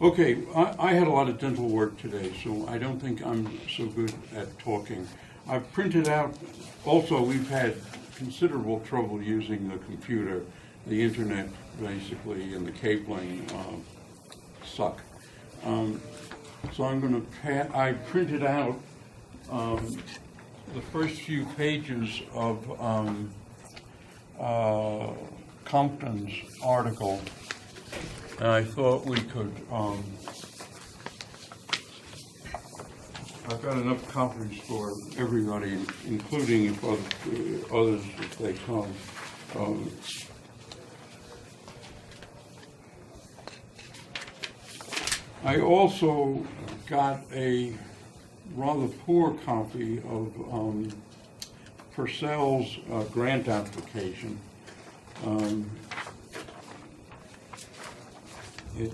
Okay, I had a lot of dental work today, so I don't think I'm so good at talking. I've printed out, also we've had considerable trouble using the computer, the internet basically, and the cabling suck. So I'm going to, I printed out the first few pages of Compton's article. And I thought we could, I've got enough copies for everybody, including if others if they come. I also got a rather poor copy of Purcell's grant application. It's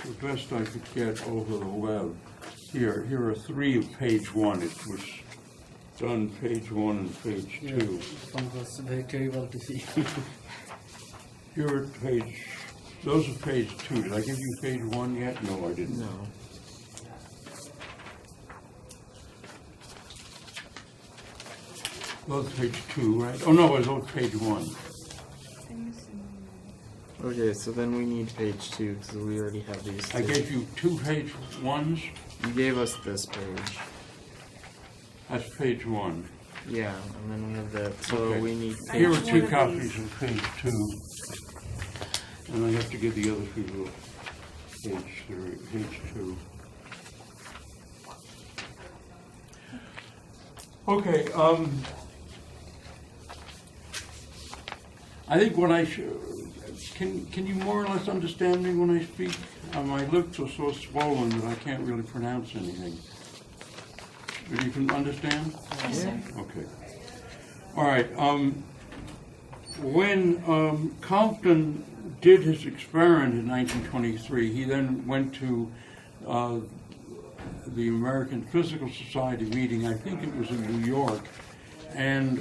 the best I could get over the web. Here are three of page one. It was done page one and page two. One was very terrible to see. Here are page, those are page two. Did I give you page one yet? No, I didn't. No. Those are page two, right? Oh no, it was page one. Okay, so then we need page 2 because we already have these two. I gave you two page ones. You gave us this page. That's page one. Yeah, and then we have that. So Okay. we need Here page are two copies of page two. And I have to give the other people page two. Okay, I think what I should, can you more or less understand me when I speak? My lips are so swollen that I can't really pronounce anything. But you can understand? Yeah. Okay. All right. When Compton did his experiment in 1923, he then went to the American Physical Society meeting, I think it was in New York, and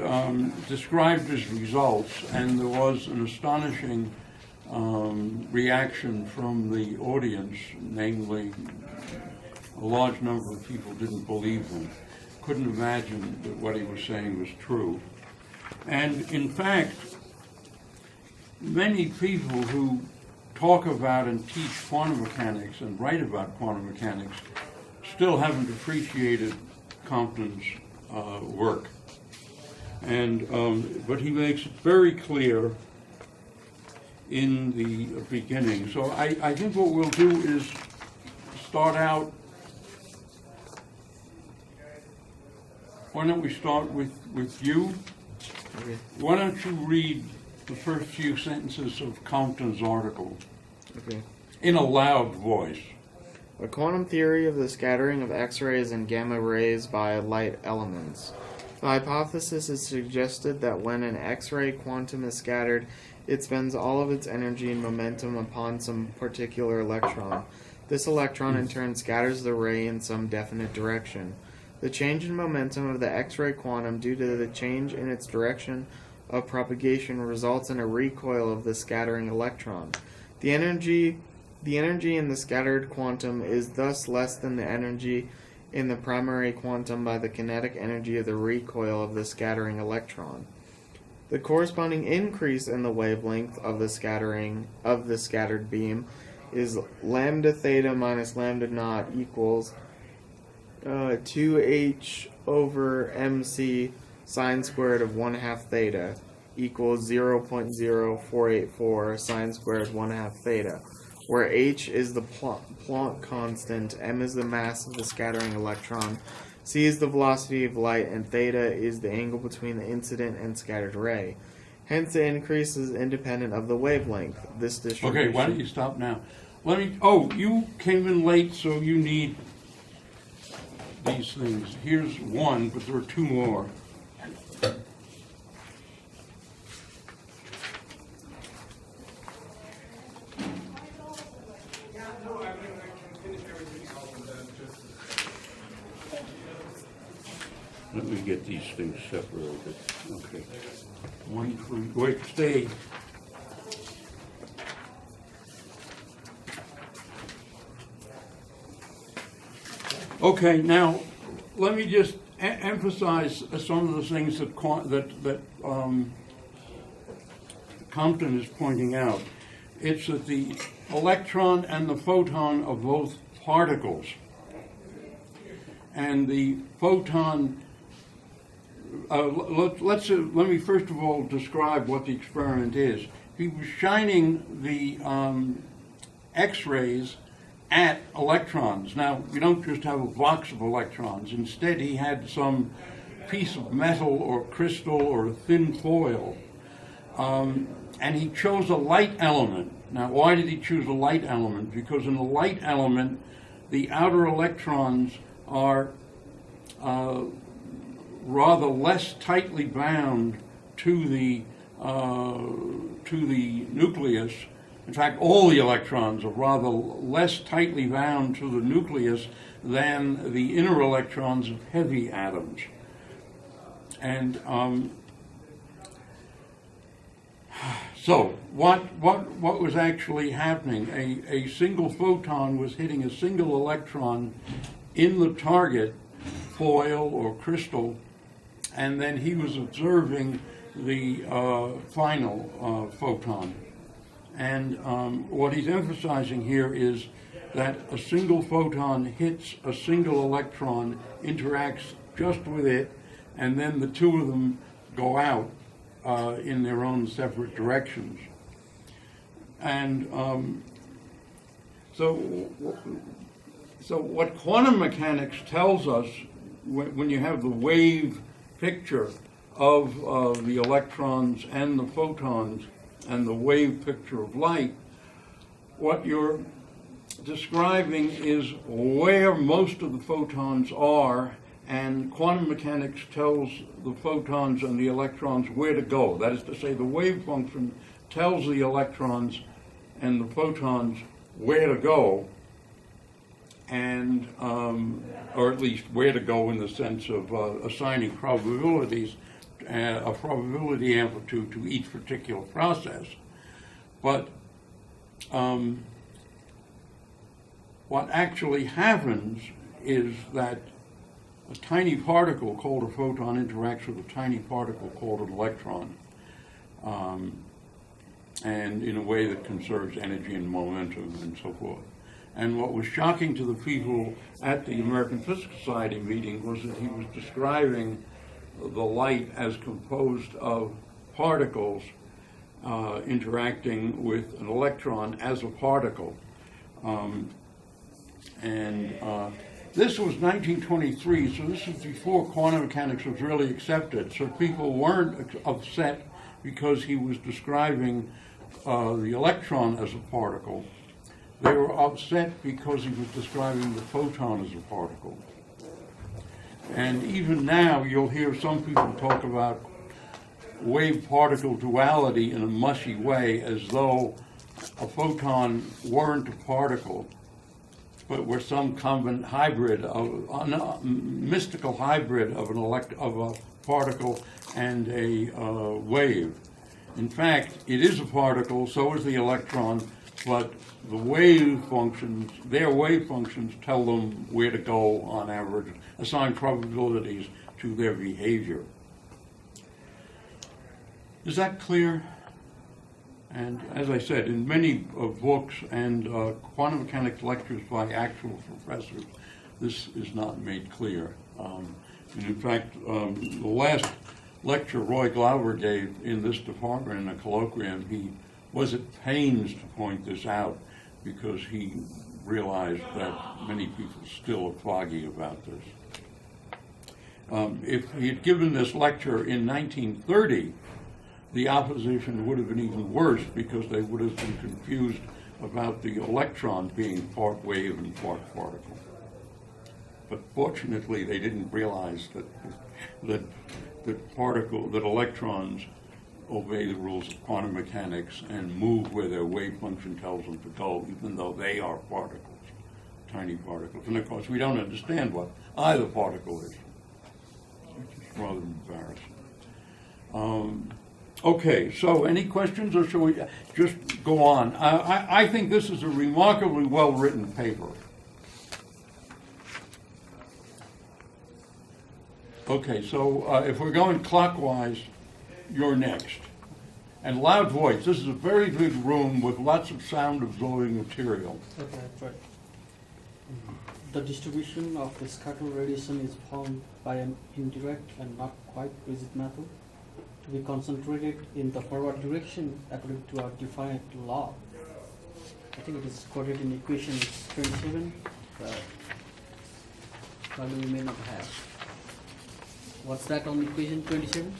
described his results, and there was an astonishing reaction from the audience, namely a large number of people didn't believe him, couldn't imagine that what he was saying was true. And in fact, many people who talk about and teach quantum mechanics and write about quantum mechanics still haven't appreciated Compton's work. And but he makes it very clear in the beginning. So I think what we'll do is start out. Why don't we start with you? Okay. Why don't you read the first few sentences of Compton's article Okay. in a loud voice? A quantum theory of the scattering of X-rays and gamma rays by light elements. The hypothesis is suggested that when an X-ray quantum is scattered, it spends all of its energy and momentum upon some particular electron. This electron in turn scatters the ray in some definite direction. The change in momentum of the X-ray quantum due to the change in its direction of propagation results in a recoil of the scattering electron. The energy in the scattered quantum is thus less than the energy in the primary quantum by the kinetic energy of the recoil of the scattering electron. The corresponding increase in the wavelength of the scattered beam is lambda theta minus lambda naught equals 2h over mc sine squared of 1/2 theta equals 0.0484 sine squared 1/2 theta, where h is the Planck constant, m is the mass of the scattering electron, c is the velocity of light, and theta is the angle between the incident and scattered ray. Hence, the increase is independent of the wavelength. This distribution... Okay, why don't you stop now? Oh, you came in late, so you need these things. Here's one, but there are two more. Let me get these things separated. Okay. One, two, wait, stay. Okay, now, let me just emphasize some of the things that Compton is pointing out. It's that the electron and the photon are both particles. And the photon, let me first of all describe what the experiment is. He was shining the X-rays at electrons. Now, you don't just have a box of electrons. Instead, he had some piece of metal or crystal or thin foil, and he chose a light element. Now, why did he choose a light element? Because in a light element, the outer electrons are rather less tightly bound to the nucleus. In fact, all the electrons are rather less tightly bound to the nucleus than the inner electrons of heavy atoms. And so what was actually happening? A single photon was hitting a single electron in the target foil or crystal, and then he was observing the final photon. And what he's emphasizing here is that a single photon hits a single electron, interacts just with it, and then the two of them go out in their own separate directions. And so what quantum mechanics tells us, when you have the wave picture of the electrons and the photons and the wave picture of light, what you're describing is where most of the photons are, and quantum mechanics tells the photons and the electrons where to go. That is to say, the wave function tells the electrons and the photons where to go, and or at least where to go in the sense of assigning probabilities, a probability amplitude to each particular process. But what actually happens is that a tiny particle called a photon interacts with a tiny particle called an electron, and in a way that conserves energy and momentum and so forth. And what was shocking to the people at the American Physical Society meeting was that he was describing the light as composed of particles interacting with an electron as a particle. This was 1923, so this is before quantum mechanics was really accepted. So people weren't upset because he was describing the electron as a particle. They were upset because he was describing the photon as a particle. And even now, you'll hear some people talk about wave-particle duality in a mushy way, as though a photon weren't a particle, but were some common hybrid, mystical hybrid of a particle and a wave. In fact, it is a particle, so is the electron, but the wave functions, their wave functions tell them where to go on average, assign probabilities to their behavior. Is that clear? And as I said, in many books and quantum mechanics lectures by actual professors, this is not made clear. And in fact, the last lecture Roy Glauber gave in this department in a colloquium, he was at pains to point this out because he realized that many people still are foggy about this. If he had given this lecture in 1930, the opposition would have been even worse because they would have been confused about the electron being part wave and part particle. But fortunately, they didn't realize that electrons obey the rules of quantum mechanics and move where their wave function tells them to go, even though they are particles, tiny particles. And of course, we don't understand what either particle is, which is rather embarrassing. Okay, so any questions, or shall we just go on? I think this is a remarkably well-written paper. Okay, so if we're going clockwise, you're next. And loud voice, this is a very big room with lots of sound absorbing material. Okay, that's right. The distribution of the scatter radiation is formed by an indirect and not quite rigid method to be concentrated in the forward direction according to our defined law. I think it is quoted in equation 27, but probably we may not have. What's that on equation 27?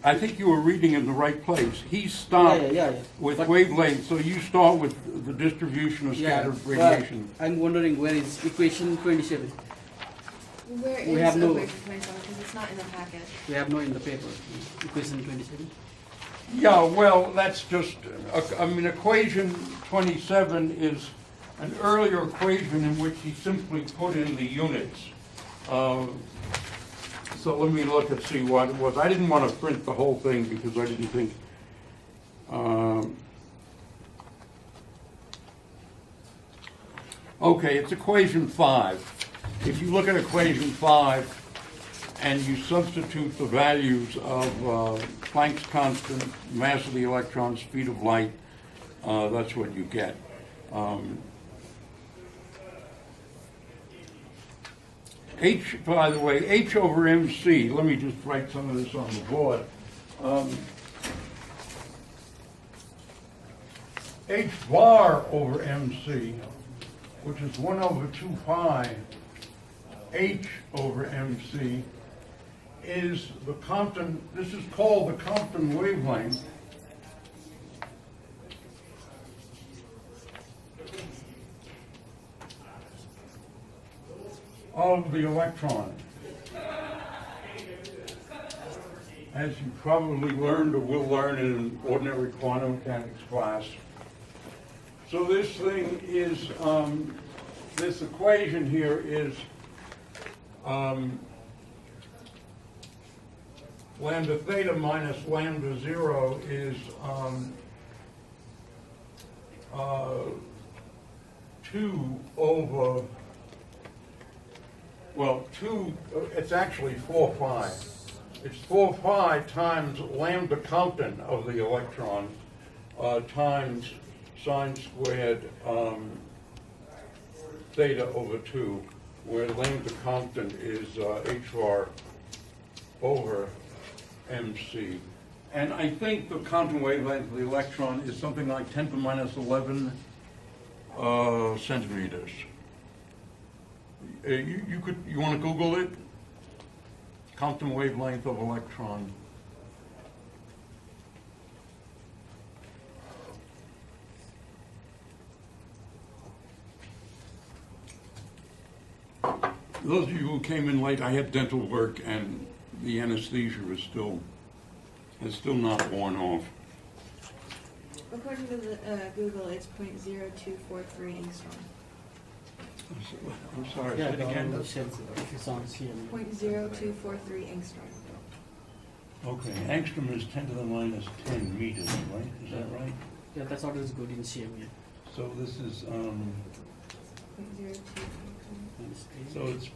I think you were reading in the right place. He stopped Yeah. with But- wavelength, so you start with the distribution of scattered but radiation. I'm wondering where is equation 27? Where We is have no- equation 27? Because it's not in the packet. We have no in the paper. Equation 27. Yeah, well, that's just, I mean, equation 27 is an earlier equation in which he simply put in the units. So let me look and see what it was. I didn't want to print the whole thing because I didn't think, okay, it's equation 5. If you look at equation 5 and you substitute the values of Planck's constant, mass of the electron, speed of light, that's what you get. H, by the way, H over MC, let me just write some of this on the board. H bar over MC, which is 1 over 2 pi, H over MC, is the Compton, this is called the Compton wavelength. Of the electron. As you probably learned or will learn in an ordinary quantum mechanics class. So this thing is, this equation here is lambda theta minus lambda 0 is 2 over, well, 2, it's actually 4 pi. It's 4 pi times lambda Compton of the electron times sine squared theta over 2, where lambda Compton is h bar over mc. And I think the Compton wavelength of the electron is something like 10 to the minus 11 centimeters. You want to Google it? Compton wavelength of electron. Those of you who came in late, I had dental work and the anesthesia is still not worn off. According to the, Google, it's 0.0243 angstrom. I'm sorry, Yeah, say it again. it's on CM. 0.0243 angstrom. Okay, angstrom is 10 to the minus 10 meters, right? Is that right? Yeah, that's always good in CM. Yeah. So this is, 0.0243. so it's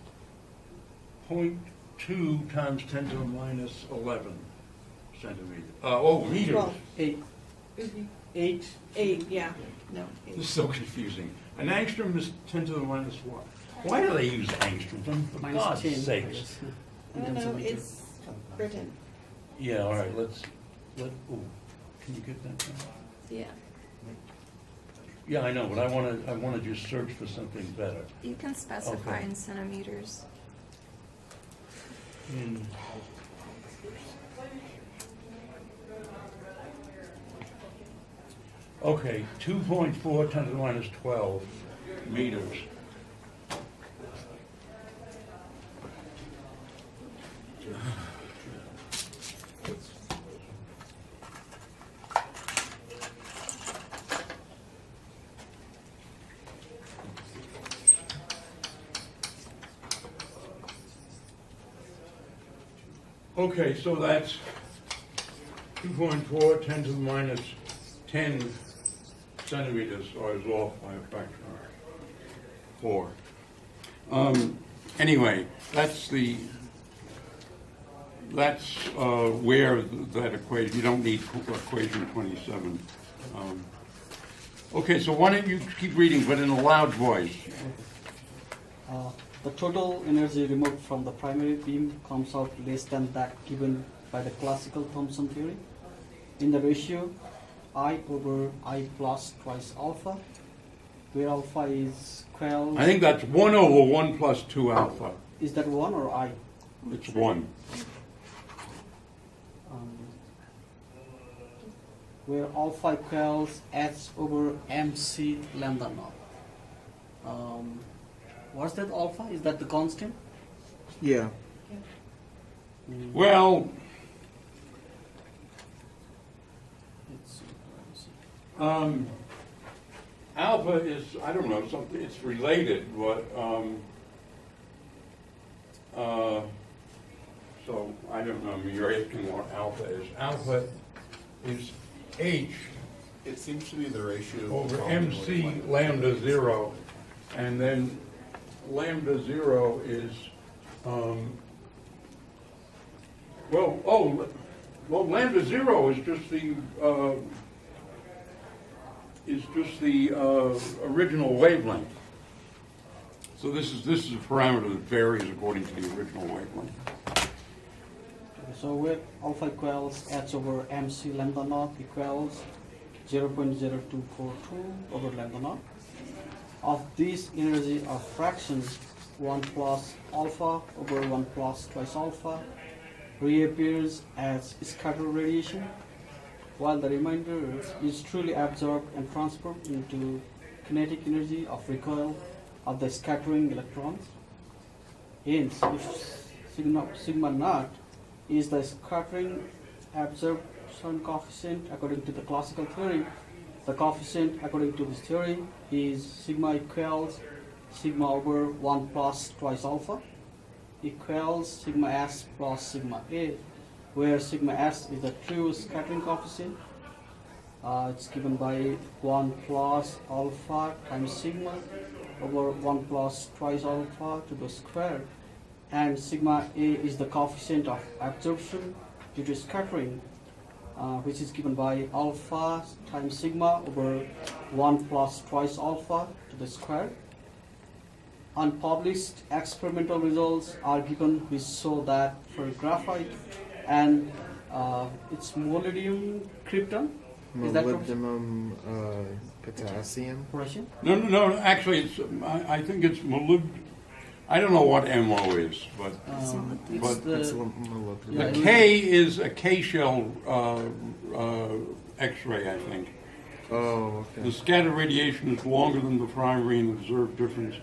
0.2 times 10 to the minus 11 centimeters. Meters. Well, 8. mhm. 8. 8, yeah. No, 8. This is so confusing. An angstrom is 10 to the minus what? Why do they use angstroms? For Minus God's 10. sakes. I don't know, it's Britain. Yeah, all right, can you get that down? Yeah. Yeah, I know, but I want to just search for something better. You can specify Okay. in centimeters. Okay, 2.4 10 to the minus 12 meters. Okay, so that's 2.4 10 to the minus 10 centimeters, so I was off by a factor of 4. Anyway, that's where that equation, you don't need equation 27. Okay, so why don't you keep reading, but in a loud voice. The total energy removed from the primary beam comes out less than that given by the classical Thomson theory in the ratio I over I plus twice alpha, where alpha is Cahill. I think that's 1 over 1 plus 2 alpha. Is that 1 or I? It's 1. Where alpha equals h over mc lambda naught. What's that alpha? Is that the constant? Yeah. Well, Let's see. alpha is, I don't know, something, it's related, but, so I don't know, I mean, you're asking what alpha is. Alpha is H It seems to be the ratio over of MC wavelength. lambda 0, and then lambda 0 is, well, lambda 0 is just the original wavelength. So this is a parameter that varies according to the original wavelength. So where alpha equals h over mc lambda naught equals 0.0242 over lambda naught. Of these energy of fractions, 1 plus alpha over 1 plus twice alpha reappears as scatter radiation, while the remainder is truly absorbed and transferred into kinetic energy of recoil of the scattering electrons. Hence, if sigma naught is the scattering absorption coefficient according to the classical theory, the coefficient according to this theory is sigma equals sigma over 1 plus twice alpha equals sigma s plus sigma a, where sigma s is the true scattering coefficient. It's given by 1 plus alpha times sigma over 1 plus twice alpha to the square, and sigma a is the coefficient of absorption due to scattering, which is given by alpha times sigma over 1 plus twice alpha to the square. Unpublished experimental results are given which show that for graphite and its molybdenum krypton, is that Molybdenum potassium. Russian? No, actually, it's, I think it's I don't know what MO is, but It's but It's the molybdenum. Yeah. a K is a K-shell X-ray, I think. Oh, The okay. scatter radiation is longer than the primary and observed difference.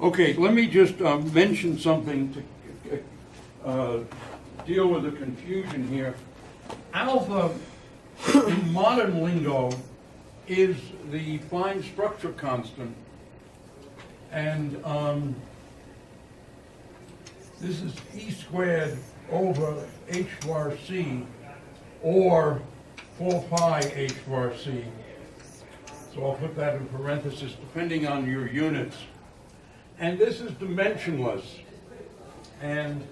Okay, let me just mention something to deal with the confusion here. Alpha, in modern lingo, is the fine structure constant, and this is E squared over H bar C, or 4 pi H bar C. So I'll put that in parentheses, depending on your units. And this is dimensionless, and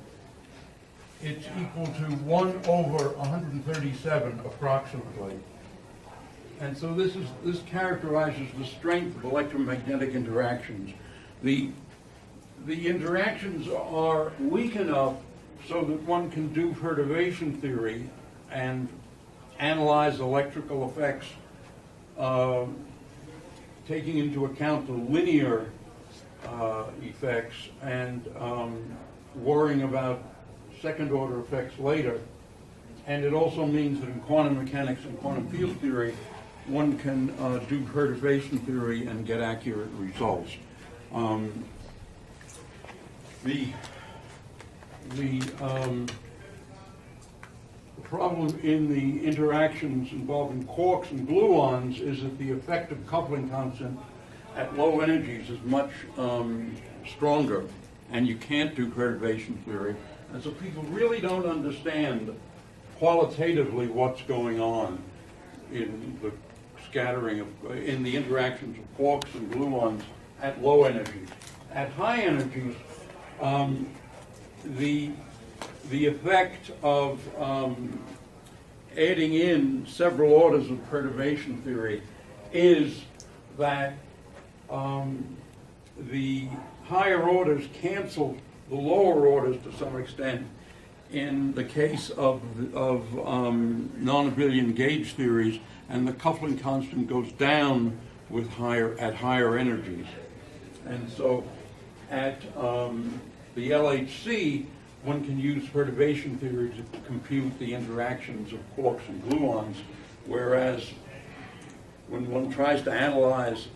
it's equal to 1 over 137 approximately. And so this characterizes the strength of electromagnetic interactions. The interactions are weak enough so that one can do perturbation theory and analyze electrical effects, taking into account the linear effects and worrying about second order effects later. And it also means that in quantum mechanics and quantum field theory, one can do perturbation theory and get accurate results. The problem in the interactions involving quarks and gluons is that the effective coupling constant at low energies is much stronger, and you can't do perturbation theory. And so people really don't understand qualitatively what's going on in the scattering in the interactions of quarks and gluons at low energies. At high energies, the effect of adding in several orders of perturbation theory is that the higher orders cancel the lower orders to some extent in the case of non-abelian gauge theories, and the coupling constant goes down with at higher energies. And so at the LHC, one can use perturbation theory to compute the interactions of quarks and gluons, whereas when one tries to analyze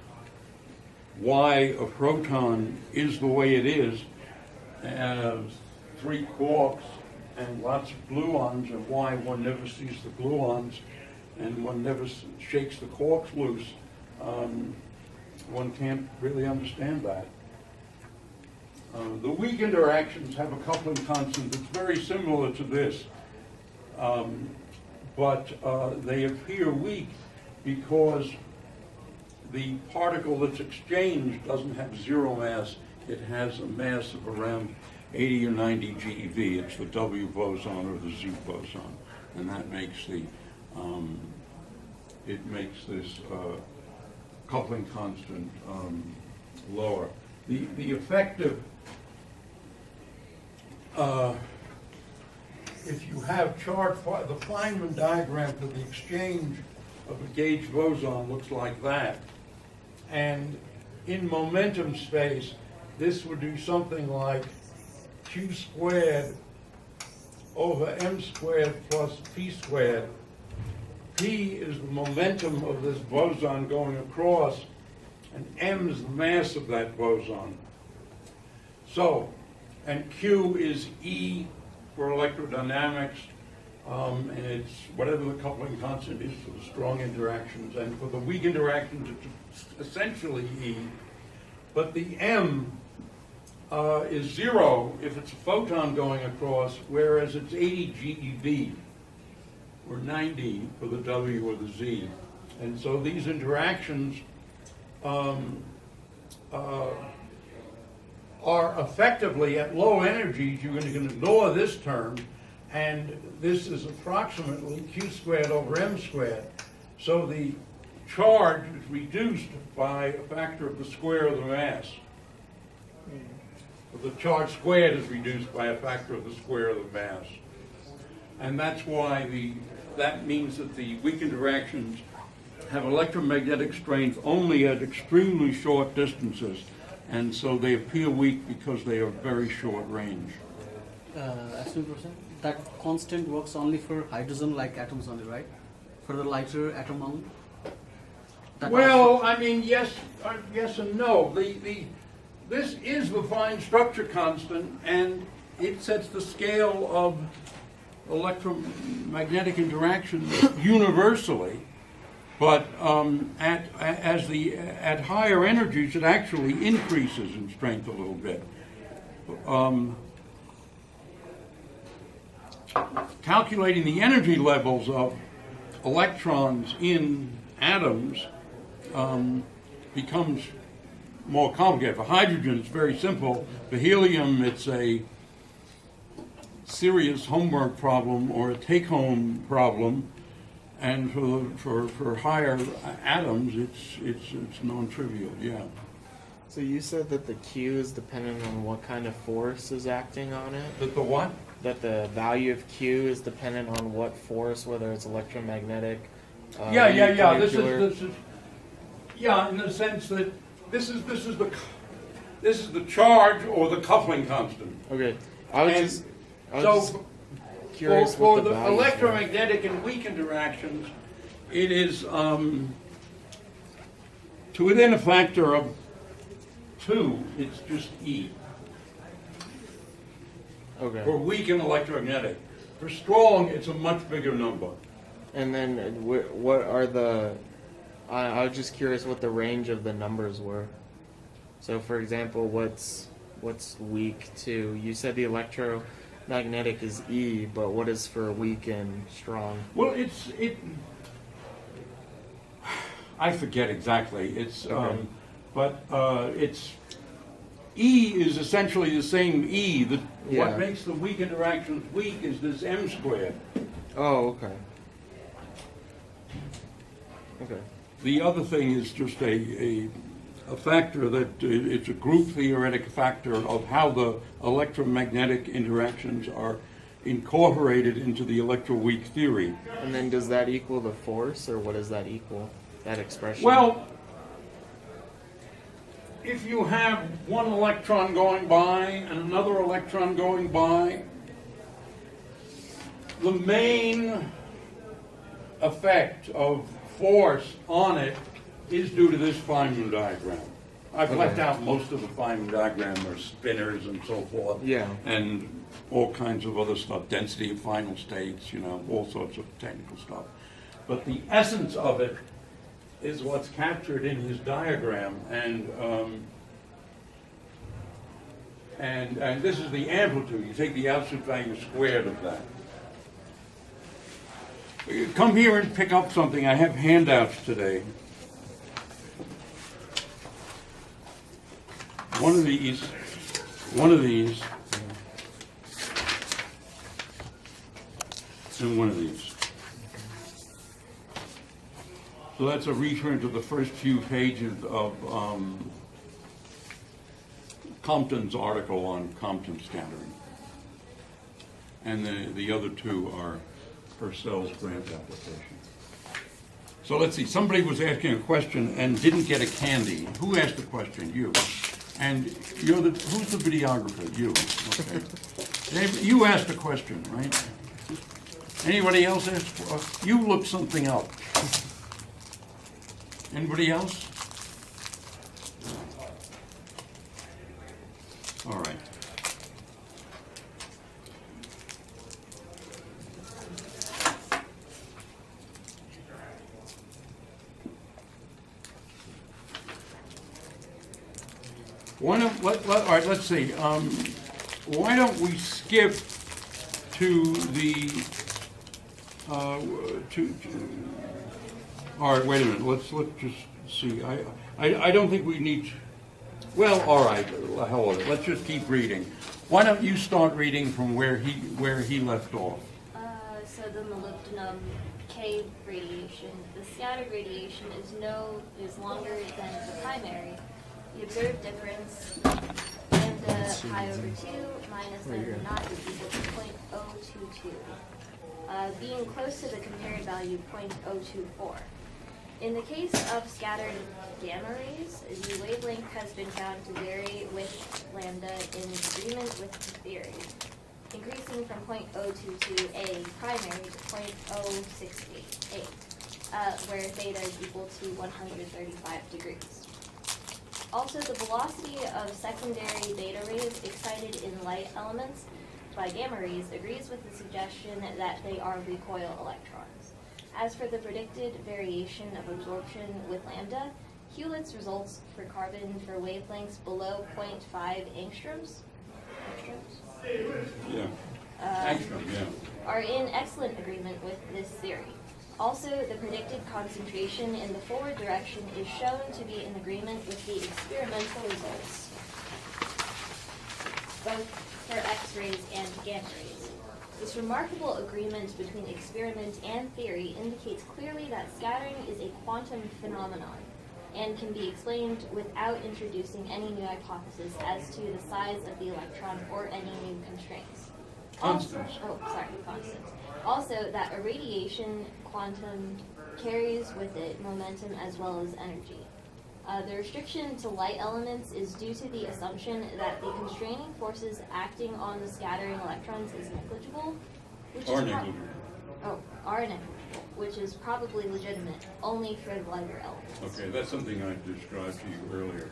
why a proton is the way it is, 3 quarks and lots of gluons, and why one never sees the gluons and one never shakes the quarks loose, one can't really understand that. The weak interactions have a coupling constant that's very similar to this, but they appear weak because the particle that's exchanged doesn't have zero mass. It has a mass of around 80 or 90 GeV. It's the W boson or the Z boson, and that makes the it makes this coupling constant lower. The effective if you have charge, the Feynman diagram for the exchange of a gauge boson looks like that. And in momentum space, this would do something like Q squared over M squared plus P squared. P is the momentum of this boson going across, and M is the mass of that boson. So, and Q is E for electrodynamics, and it's whatever the coupling constant is for the strong interactions, and for the weak interactions it's essentially E. But the M is 0 if it's a photon going across, whereas it's 80 GeV, or 90 for the W or the Z. And so these interactions are effectively at low energies. You're going to ignore this term, and this is approximately Q squared over M squared. So the charge is reduced by a factor of the square of the mass. The charge squared is reduced by a factor of the square of the mass. And that's why that means that the weak interactions have electromagnetic strength only at extremely short distances, and so they appear weak because they are very short range. Excuse me, that constant works only for hydrogen-like atoms only, right? For the lighter atom amount? Well, I mean, yes and no. This is the fine structure constant, and it sets the scale of electromagnetic interactions universally. But at higher energies, it actually increases in strength a little bit. Calculating the energy levels of electrons in atoms becomes more complicated. For hydrogen, it's very simple. For helium, it's a serious homework problem or a take-home problem. And for higher atoms, it's non-trivial. Yeah. So you said that the Q is dependent on what kind of force is acting on it? That the what? That the value of Q is dependent on what force, whether it's electromagnetic. Yeah. nuclear. This is yeah, in the sense that this is the charge or the coupling constant. Okay. I was And just So curious for what the values were. electromagnetic and weak interactions, it is to within a factor of 2, it's just E. Okay. For weak and electromagnetic. For strong, it's a much bigger number. And then what are the? I was just curious what the range of the numbers were. So, for example, what's weak to? You said the electromagnetic is E, but what is for weak and strong? Well, I forget exactly. It's Okay. but it's E is essentially the same E. Yeah. What makes the weak interactions weak is this M squared. Oh, okay. Okay. The other thing is just a factor that it's a group theoretic factor of how the electromagnetic interactions are incorporated into the electroweak theory. And then does that equal the force, or what does that equal? That expression? Well, if you have one electron going by and another electron going by, the main effect of force on it is due to this Feynman diagram. I've left out most of the Feynman diagram. There's spinners and so forth. Yeah. And all kinds of other stuff, density of final states, all sorts of technical stuff. But the essence of it is what's captured in his diagram, and this is the amplitude. You take the absolute value squared of that. Come here and pick up something. I have handouts today. One of these, and one of these. So that's a return to the first few pages of Compton's article on Compton scattering. And the other two are Purcell's grant application. So let's see, somebody was asking a question and didn't get a candy. Who asked the question? You. And who's the videographer? You. Okay. You asked a question, right? Anybody else ask? You looked something up. Anybody else? All right. All right, let's see. Why don't we skip to the all right, wait a minute. Let's just see. I don't think we need. Well, all right. Hell with it. Let's just keep reading. Why don't you start reading from where he left off? So the molybdenum K radiation, the scattered radiation is longer than the primary. The observed difference lambda pi over 2 minus lambda naught is equal to 0.022, being close to the compared value 0.024. In the case of scattered gamma rays, the wavelength has been found to vary with lambda in agreement with the theory, increasing from 0.022a primary to 0.0688, where theta is equal to 135 degrees. Also, the velocity of secondary beta rays excited in light elements by gamma rays agrees with the suggestion that they are recoil electrons. As for the predicted variation of absorption with lambda, Hewlett's results for carbon for wavelengths below 0.5 angstroms Yeah. Angstrom, yeah. are in excellent agreement with this theory. Also, the predicted concentration in the forward direction is shown to be in agreement with the experimental results, both for X-rays and gamma rays. This remarkable agreement between experiment and theory indicates clearly that scattering is a quantum phenomenon and can be explained without introducing any new hypothesis as to the size of the electron or any new constraints. Constants. Constants. Also, that a radiation quantum carries with it momentum as well as energy. The restriction to light elements is due to the assumption that the constraining forces acting on the scattering electrons is negligible, which Or is negligible. are negligible, which is probably legitimate only for the lighter elements. Okay, that's something I described to you earlier.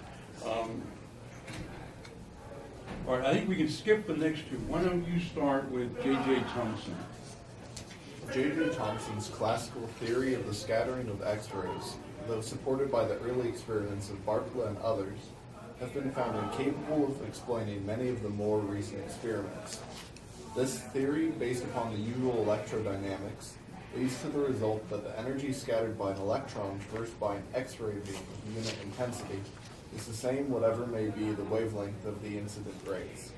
All right, I think we can skip the next two. Why don't you start with J.J. Thomson? J.J. Thomson's classical theory of the scattering of X-rays, though supported by the early experiments of Barkla and others, have been found incapable of explaining many of the more recent experiments. This theory, based upon the usual electrodynamics, leads to the result that the energy scattered by an electron traversed by an X-ray beam of unit intensity is the same whatever may be the wavelength of the incident rays.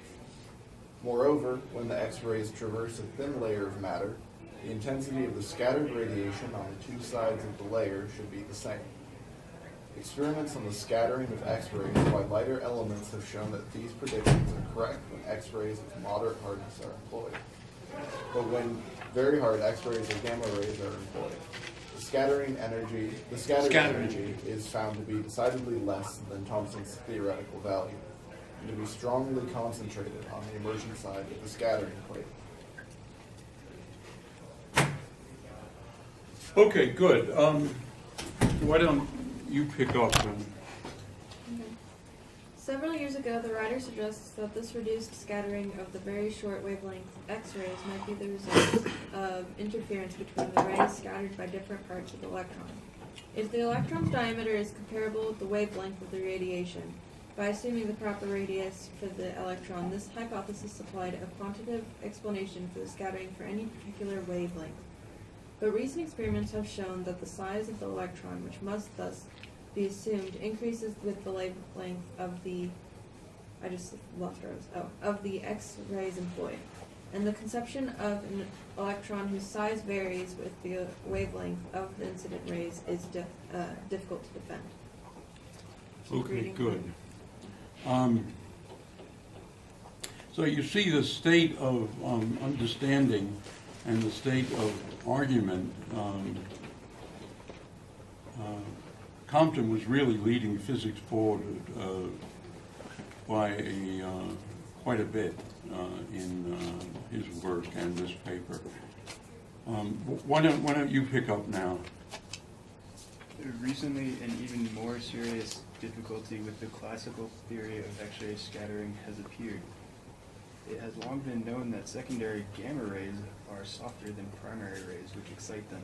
Moreover, when the X-rays traverse a thin layer of matter, the intensity of the scattered radiation on the two sides of the layer should be the same. Experiments on the scattering of X-rays by lighter elements have shown that these predictions are correct when X-rays of moderate hardness are employed. But when very hard X-rays or gamma rays are employed, the scattered energy is found to be decidedly less than Thomson's theoretical value, and to be strongly concentrated on the emergent side of the scattering plate. Okay, good. Why don't you pick up then? Okay. Several years ago, the writer suggests that this reduced scattering of the very short wavelength X-rays might be the result of interference between the rays scattered by different parts of the electron. If the electron's diameter is comparable with the wavelength of the radiation, by assuming the proper radius for the electron, this hypothesis supplied a quantitative explanation for the scattering for any particular wavelength. But recent experiments have shown that the size of the electron, which must thus be assumed, increases with the wavelength of the of the X-rays employed. And the conception of an electron whose size varies with the wavelength of the incident rays is difficult to defend. Okay, good. So you see the state of understanding and the state of argument. Compton was really leading physics forward by quite a bit in his work and this paper. Why don't you pick up now? Recently, an even more serious difficulty with the classical theory of X-ray scattering has appeared. It has long been known that secondary gamma rays are softer than primary rays, which excite them,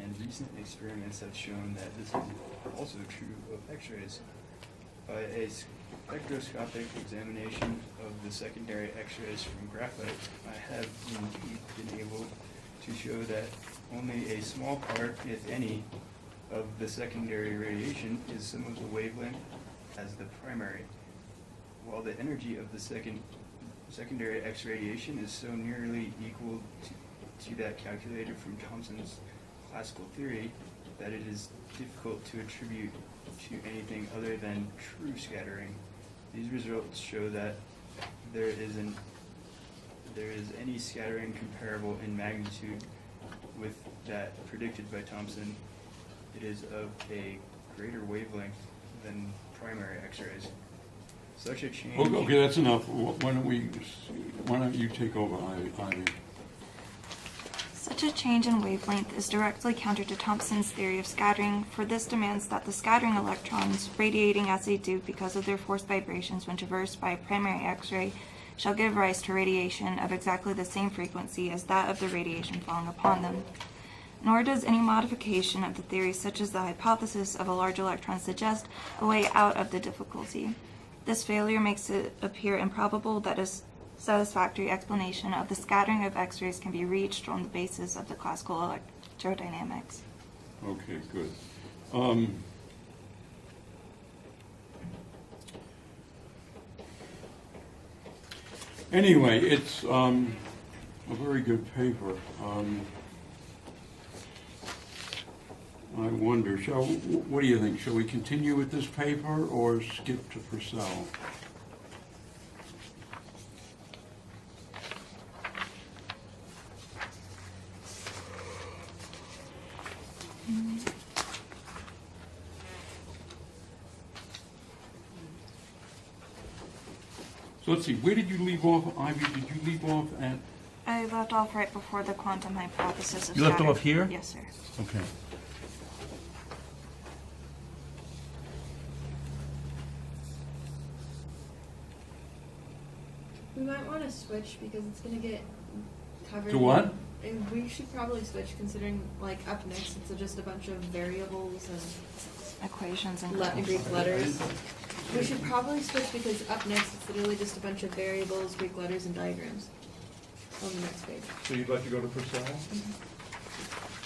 and recent experiments have shown that this is also true of X-rays. By a spectroscopic examination of the secondary X-rays from graphite, I have indeed been able to show that only a small part, if any, of the secondary radiation is similar to wavelength as the primary, while the energy of the secondary X radiation is so nearly equal to that calculated from Thomson's classical theory that it is difficult to attribute to anything other than true scattering. These results show that there is any scattering comparable in magnitude with that predicted by Thomson. It is of a greater wavelength than primary X-rays. Such a change... Okay, that's enough. Why don't you take over, Ivy? Such a change in wavelength is directly counter to Thomson's theory of scattering, for this demands that the scattering electrons, radiating as they do because of their forced vibrations when traversed by a primary X-ray, shall give rise to radiation of exactly the same frequency as that of the radiation falling upon them. Nor does any modification of the theory, such as the hypothesis of a large electron, suggest a way out of the difficulty. This failure makes it appear improbable that a satisfactory explanation of the scattering of X-rays can be reached on the basis of the classical electrodynamics. Okay, good. Anyway, it's a very good paper. I wonder, what do you think? Shall we continue with this paper or skip to Purcell? So let's see, where did you leave off, Ivy? Did you leave off at? I left off right before the quantum hypothesis of You left scattering. off here? Yes, sir. Okay. We might want to switch because it's going to get covered. To what? And we should probably switch considering, like, up next it's just a bunch of variables and Equations and Greek letters. We should probably switch because up next it's literally just a bunch of variables, Greek letters, and diagrams on the next page. So you'd like to go to Purcell?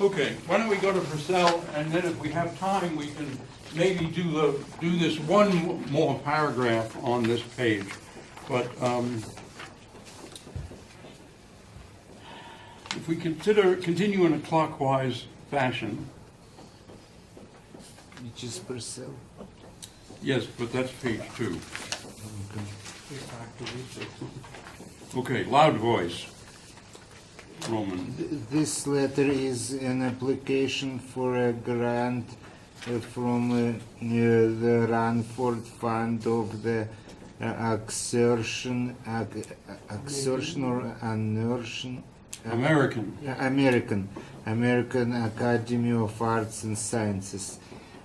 Okay, why don't we go to Versailles, and then if we have time, we can maybe do this one more paragraph on this page. But if we continue in a clockwise fashion, Which is Purcell. yes, but that's page 2. Okay, loud voice. Roman. This letter is an application for a grant from the Ranford Fund of the Exertion or Unertion American Academy of Arts and Sciences.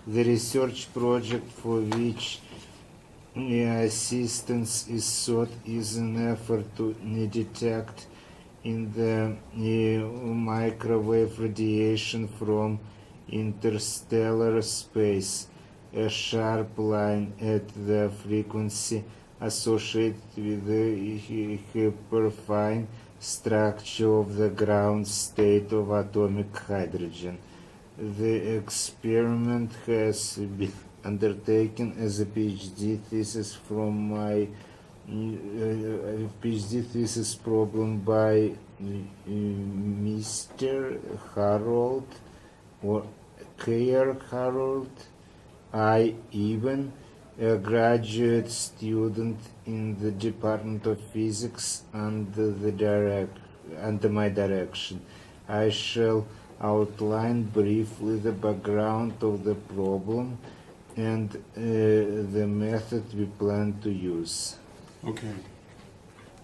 The research project for which assistance is sought is an effort to detect in the microwave radiation from interstellar space a sharp line at the frequency associated with the hyperfine structure of the ground state of atomic hydrogen. The experiment has been undertaken as a PhD thesis from my PhD thesis problem by Mr. Harold or Cahill Harold I. Even, a graduate student in the Department of Physics under my direction. I shall outline briefly the background of the problem and the method we plan to use. Okay.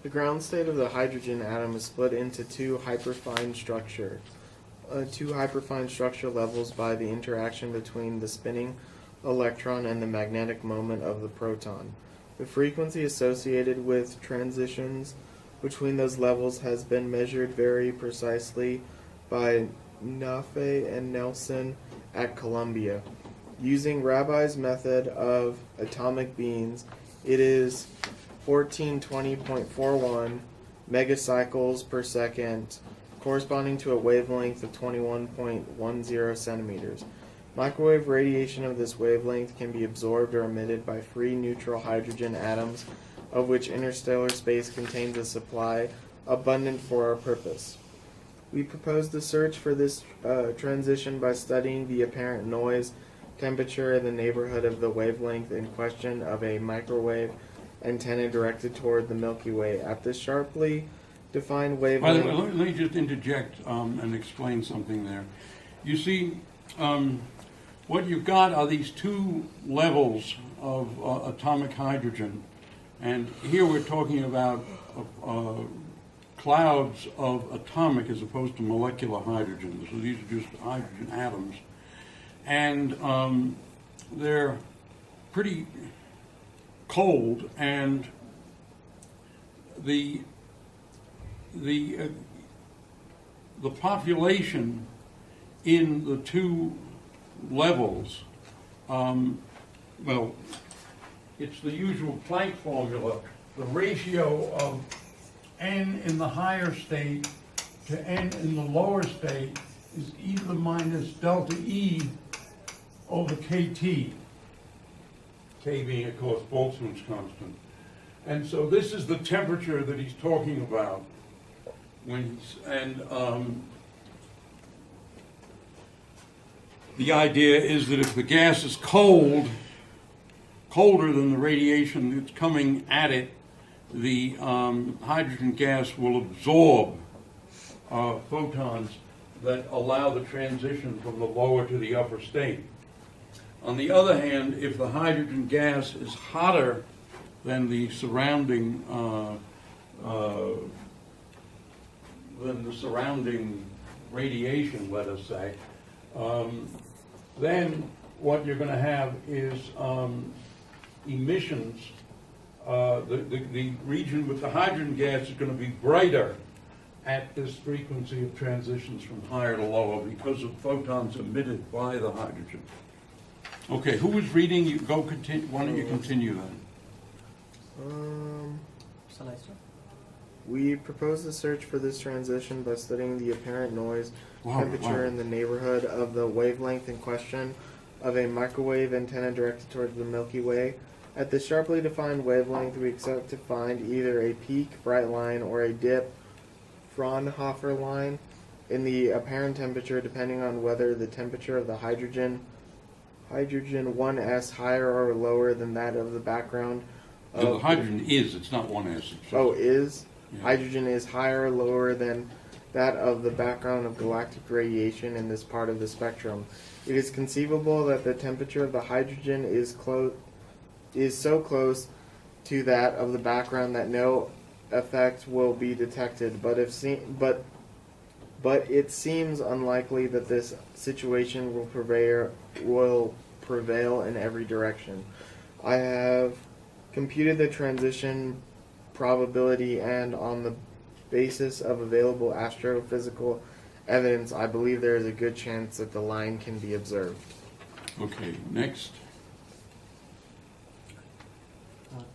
The ground state of the hydrogen atom is split into two hyperfine structure levels by the interaction between the spinning electron and the magnetic moment of the proton. The frequency associated with transitions between those levels has been measured very precisely by Nafe and Nelson at Columbia. Using Rabi's method of atomic beams, it is 1420.41 megacycles per second, corresponding to a wavelength of 21.10 centimeters. Microwave radiation of this wavelength can be absorbed or emitted by free neutral hydrogen atoms, of which interstellar space contains a supply abundant for our purpose. We propose to search for this transition by studying the apparent noise, temperature in the neighborhood of the wavelength in question of a microwave antenna directed toward the Milky Way. At this sharply defined By the way, wavelength... let me just interject and explain something there. You see, what you've got are these two levels of atomic hydrogen, and here we're talking about clouds of atomic as opposed to molecular hydrogen. So these are just hydrogen atoms, and they're pretty cold, and the population in the two levels, well, it's the usual Planck formula. The ratio of n in the higher state to n in the lower state is e to the minus delta E over kt, k being, of course, Boltzmann's constant. And so this is the temperature that he's talking about when he's, and the idea is that if the gas is cold, colder than the radiation that's coming at it, the hydrogen gas will absorb photons that allow the transition from the lower to the upper state. On the other hand, if the hydrogen gas is hotter than the surrounding radiation, let us say, then what you're going to have is emissions. The region with the hydrogen gas is going to be brighter at this frequency of transitions from higher to lower because of photons emitted by the hydrogen. Okay, who was reading? You go continue. Why don't you continue then? Shall I start? We propose to search for this transition by studying the apparent noise Wow, temperature wow. in the neighborhood of the wavelength in question of a microwave antenna directed towards the Milky Way. At the sharply defined wavelength, we expect to find either a peak, bright line, or a dip, Fraunhofer line, in the apparent temperature, depending on whether the temperature of the hydrogen 1s higher or lower than that of the background. No, the hydrogen is, it's not 1s. It's just, Is? yeah. Hydrogen is higher or lower than that of the background of galactic radiation in this part of the spectrum. It is conceivable that the temperature of the hydrogen is so close to that of the background that no effect will be detected, but it seems unlikely that this situation will prevail in every direction. I have computed the transition probability, and on the basis of available astrophysical evidence, I believe there is a good chance that the line can be observed. Okay, next.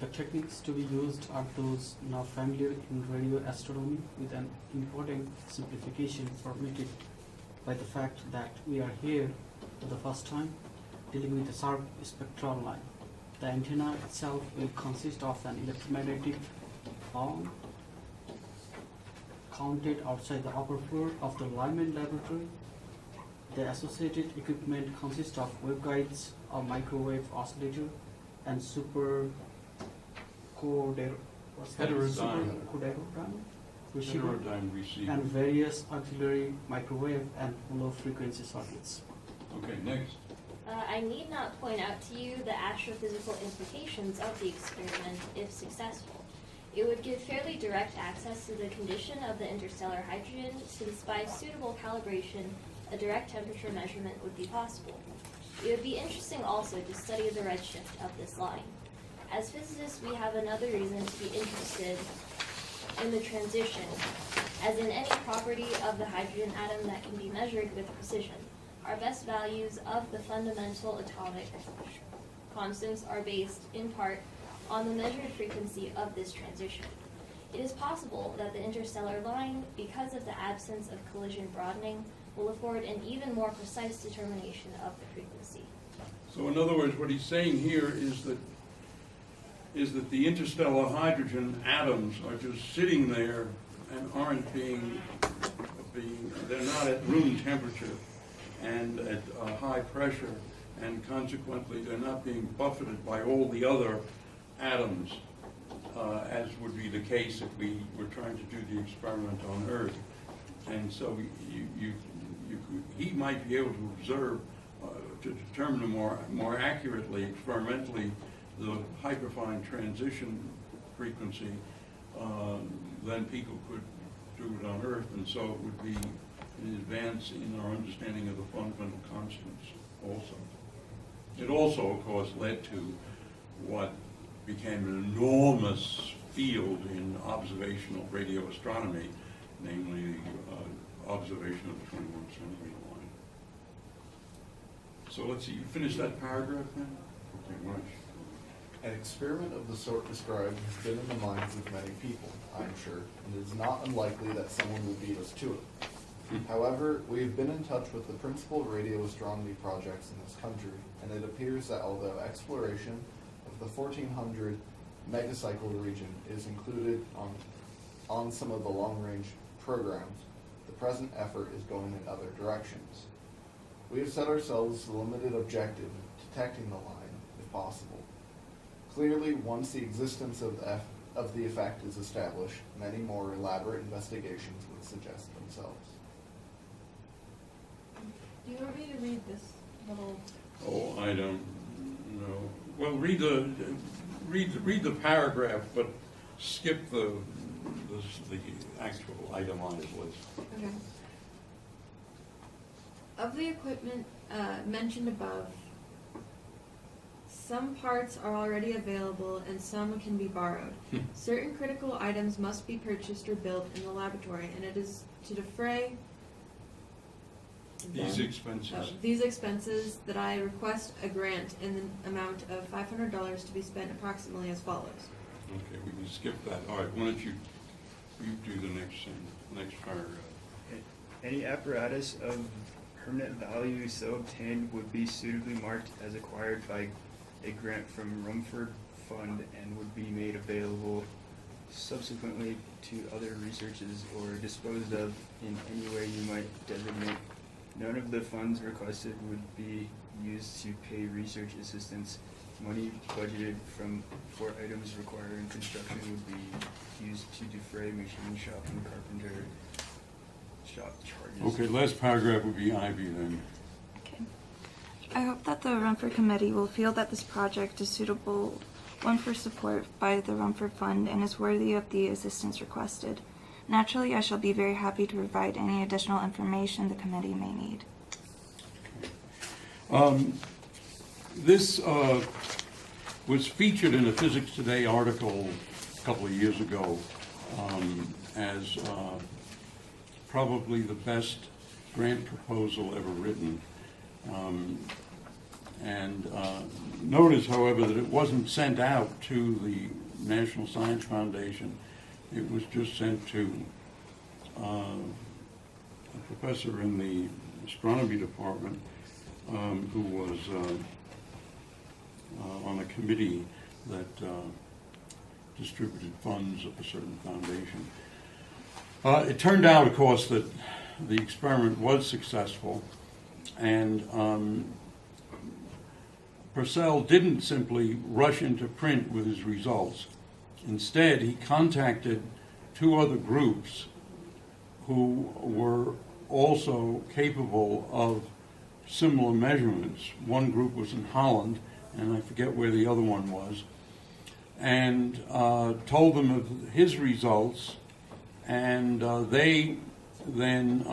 The techniques to be used are those now familiar in radio astronomy, with an important simplification permitted by the fact that we are here for the first time dealing with a sharp spectral line. The antenna itself will consist of an electromagnetic arm counted outside the upper floor of the Lyman laboratory. The associated equipment consists of waveguides, a microwave oscillator, and heterodyne receiver, Heterodyne receiver. and various auxiliary microwave and low frequency circuits. Okay, next. I need not point out to you the astrophysical implications of the experiment if successful. It would give fairly direct access to the condition of the interstellar hydrogen, since by suitable calibration, a direct temperature measurement would be possible. It would be interesting also to study the redshift of this line. As physicists, we have another reason to be interested in the transition, as in any property of the hydrogen atom that can be measured with precision. Our best values of the fundamental atomic constants are based, in part, on the measured frequency of this transition. It is possible that the interstellar line, because of the absence of collision broadening, will afford an even more precise determination of the frequency. So in other words, what he's saying here is that the interstellar hydrogen atoms are just sitting there and aren't they're not at room temperature and at high pressure, and consequently they're not being buffeted by all the other atoms, as would be the case if we were trying to do the experiment on Earth. And so he might be able to observe, to determine more accurately, experimentally, the hyperfine transition frequency than people could do it on Earth, and so it would be an advance in our understanding of the fundamental constants also. It also, of course, led to what became an enormous field in observational radio astronomy, namely the observation of the 21 centimeter line. So let's see, you finish that paragraph then? Okay, right. An experiment of the sort described has been in the minds of many people, I'm sure, and it is not unlikely that someone will beat us to it. However, we have been in touch with the principal radio astronomy projects in this country, and it appears that although exploration of the 1400 megacycle region is included on some of the long-range programs, the present effort is going in other directions. We have set ourselves the limited objective of detecting the line, if possible. Clearly, once the existence of the effect is established, many more elaborate investigations would suggest themselves. Do you want me to read this little? Oh, I don't know. Well, read the paragraph, but skip the actual itemized list. Okay. Of the equipment mentioned above, some parts are already available and some can be borrowed. Certain critical items must be purchased or built in the laboratory, and it is to defray These expenses. these expenses that I request a grant in the amount of $500 to be spent approximately as follows. Okay, we can skip that. All right, why don't you You do the next paragraph. Any apparatus of permanent value so obtained would be suitably marked as acquired by a grant from Rumford Fund and would be made available subsequently to other researches or disposed of in any way you might designate. None of the funds requested would be used to pay research assistance. Money budgeted for items requiring construction would be used to defray machine shop and carpenter shop charges. Okay, last paragraph would be Ivy then. Okay. I hope that the Rumford Committee will feel that this project is suitable one for support by the Rumford Fund and is worthy of the assistance requested. Naturally, I shall be very happy to provide any additional information the committee may need. This was featured in a Physics Today article a couple of years ago as probably the best grant proposal ever written. Notice, however, that it wasn't sent out to the National Science Foundation. It was just sent to a professor in the astronomy department who was on a committee that distributed funds of a certain foundation. It turned out, of course, that the experiment was successful, and Purcell didn't simply rush into print with his results. Instead, he contacted two other groups who were also capable of similar measurements. One group was in Holland, and I forget where the other one was, and told them of his results, and they then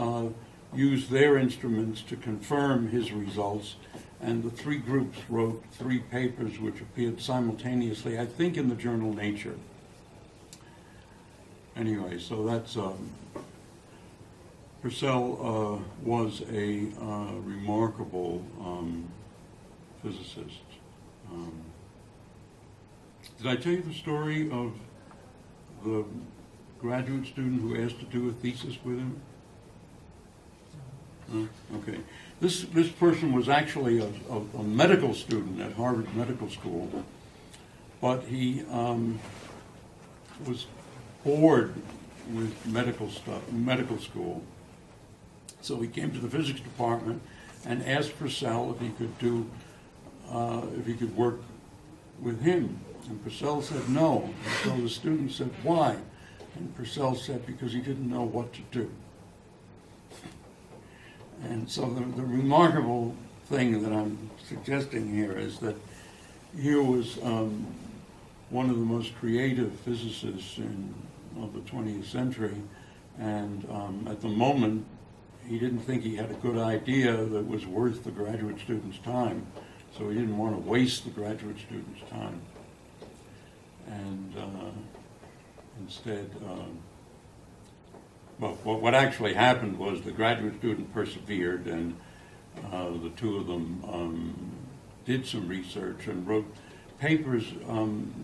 used their instruments to confirm his results, and the three groups wrote 3 papers which appeared simultaneously, I think, in the journal Nature. Anyway, so that's Purcell was a remarkable physicist. Did I tell you the story of the graduate student who asked to do a thesis with him? Okay. This person was actually a medical student at Harvard Medical School, but he was bored with medical school. So he came to the physics department and asked Purcell if he could work with him. And Purcell said no. And so the student said, why? And Purcell said, because he didn't know what to do. And so the remarkable thing that I'm suggesting here is that here was one of the most creative physicists of the 20th century, and at the moment he didn't think he had a good idea that was worth the graduate student's time, so he didn't want to waste the graduate student's time. And instead, well, what actually happened was the graduate student persevered, and the two of them did some research and wrote papers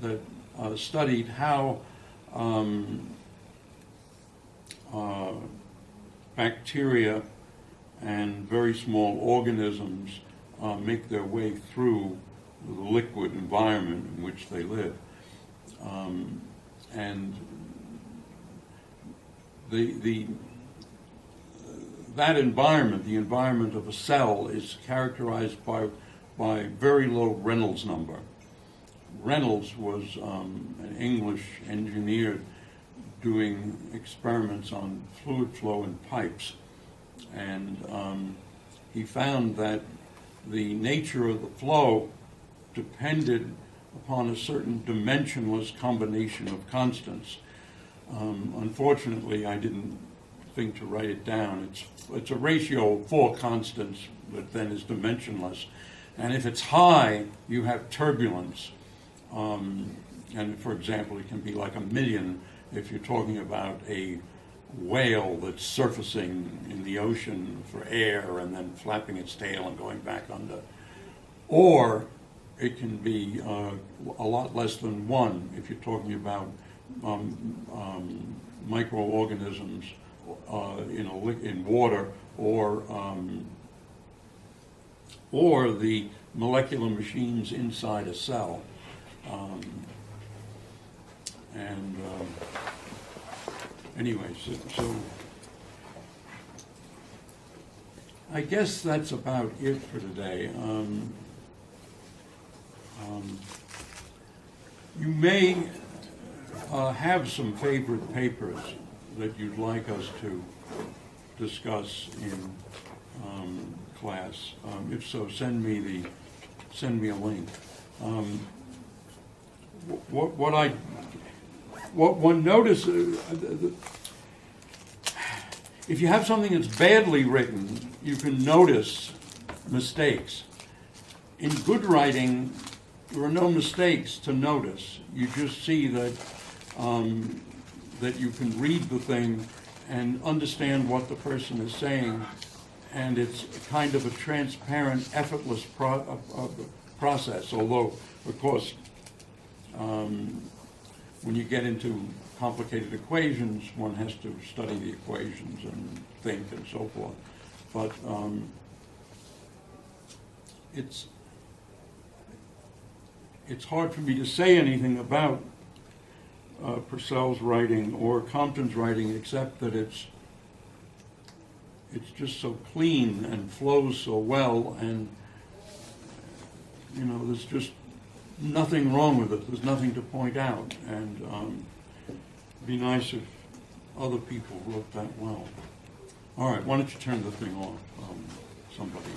that studied how bacteria and very small organisms make their way through the liquid environment in which they live. And that environment, the environment of a cell, is characterized by very low Reynolds number. Reynolds was an English engineer doing experiments on fluid flow in pipes, and he found that the nature of the flow depended upon a certain dimensionless combination of constants. Unfortunately, I didn't think to write it down. It's a ratio of 4 constants, but then is dimensionless. And if it's high, you have turbulence. And for example, it can be like 1,000,000 if you're talking about a whale that's surfacing in the ocean for air and then flapping its tail and going back under. Or it can be a lot less than 1 if you're talking about microorganisms in water, or the molecular machines inside a cell. Anyway, so I guess that's about it for today. You may have some favorite papers that you'd like us to discuss in class. If so, send me a link. What one notices, if you have something that's badly written, you can notice mistakes. In good writing, there are no mistakes to notice. You just see that that you can read the thing and understand what the person is saying, and it's kind of a transparent, effortless process. Although, of course, when you get into complicated equations, one has to study the equations and think and so forth. But it's hard for me to say anything about Purcell's writing or Compton's writing, except that it's just so clean and flows so well, and there's just nothing wrong with it. There's nothing to point out, and it'd be nice if other people wrote that well. All right, why don't you turn the thing off, somebody?